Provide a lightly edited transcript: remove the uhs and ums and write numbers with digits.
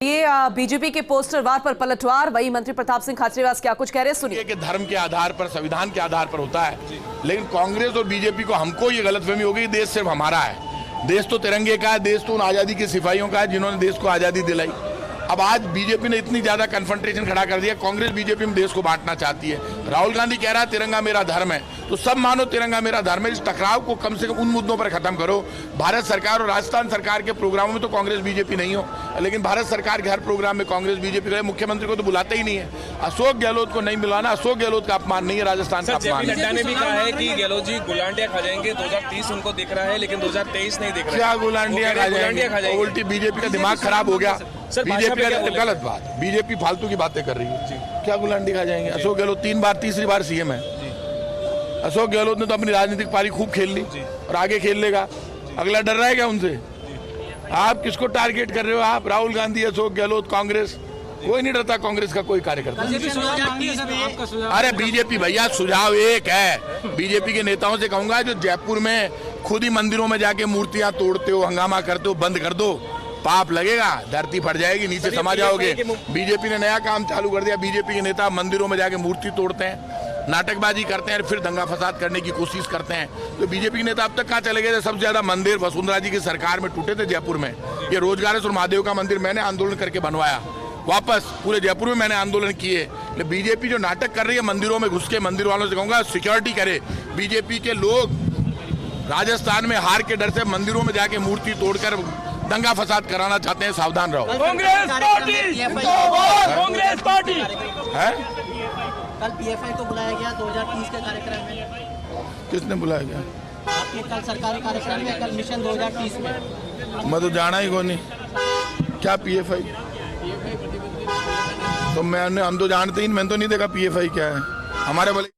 ये बीजेपी के पोस्टर वार पर पलटवार। वही मंत्री प्रताप सिंह खाचरियावास क्या कुछ कह रहे हैं, सुनिए। कि धर्म के आधार पर, संविधान के आधार पर होता है, लेकिन कांग्रेस और बीजेपी को हमको ये गलतफहमी हो गई देश सिर्फ हमारा है। देश तो तिरंगे का है, देश तो उन आजादी के सिपाहियों का है जिन्होंने देश को आजादी दिलाई। अब आज बीजेपी ने इतनी ज्यादा कन्फ्रंटेशन खड़ा कर दिया, कांग्रेस बीजेपी में देश को बांटना चाहती है। राहुल गांधी कह रहा है तिरंगा मेरा धर्म है, तो सब मानो तिरंगा मेरा धर्म है। इस टकराव को कम से कम उन मुद्दों पर खत्म करो। भारत सरकार और राजस्थान सरकार के प्रोग्रामों में तो कांग्रेस बीजेपी नहीं हो, लेकिन भारत सरकार के हर प्रोग्राम में कांग्रेस बीजेपी का। मुख्यमंत्री को तो बुलाते ही नहीं है। अशोक गहलोत को नहीं मिलाना, अशोक गहलोत का अपमान नहीं है, राजस्थान का अपमान है। नड्डा ने भी कहा है कि गहलोत जी गुलांडियां खा जाएंगे, 2030 उनको दिख रहा है, लेकिन 2023 नहीं दिख रहा है। क्या गुलांडियां खा जाएंगे? उल्टी बीजेपी का दिमाग खराब हो गया। बीजेपी का गलत बात, बीजेपी फालतू की बातें कर रही है। क्या गुलांडी खा जाएंगे? अशोक गहलोत तीसरी बार सीएम है। अशोक गहलोत ने तो अपनी राजनीतिक पारी खूब खेल ली और आगे खेल लेगा। अगला डर रहा है क्या उनसे? आप किसको टारगेट कर रहे हो? आप राहुल गांधी, अशोक गहलोत, कांग्रेस। कोई नहीं डरता कांग्रेस का कोई कार्यकर्ता। अरे बीजेपी भैया, सुझाव एक है। बीजेपी के नेताओं से कहूंगा जो जयपुर में खुद ही मंदिरों में जाके मूर्तियां तोड़ते हो, हंगामा करते हो, बंद कर दो। पाप लगेगा, धरती फट जाएगी, नीचे समा जाओगे। बीजेपी ने नया काम चालू कर दिया। बीजेपी के नेता मंदिरों में जाके मूर्ति तोड़ते हैं, नाटकबाजी करते हैं, फिर दंगा फसाद करने की कोशिश करते हैं। तो बीजेपी के नेता अब तक कहाँ चले गए? सबसे ज्यादा मंदिर वसुंधरा जी की सरकार में टूटे थे जयपुर में। ये रोजगारेश्वर महादेव का मंदिर मैंने आंदोलन करके बनवाया, वापस पूरे जयपुर में मैंने आंदोलन किए। लेकिन बीजेपी जो नाटक कर रही है मंदिरों में घुस के, मंदिर वालों से कहूंगा सिक्योरिटी करे। बीजेपी के लोग राजस्थान में हार के डर से मंदिरों में जाके मूर्ति तोड़कर दंगा फसाद कराना चाहते हैं, सावधान रहो। कांग्रेस पार्टी है। कल पीएफआई को बुलाया गया 2030 के कार्यक्रम में। किसने बुलाया गया? आपके कल सरकारी कार्यक्रम में, कल मिशन 2030 में। मैं तो जाना ही कौन नहीं। क्या पीएफआई? तो हम तो जानते ही, मैंने तो नहीं देखा पीएफआई क्या है। हमारे बोले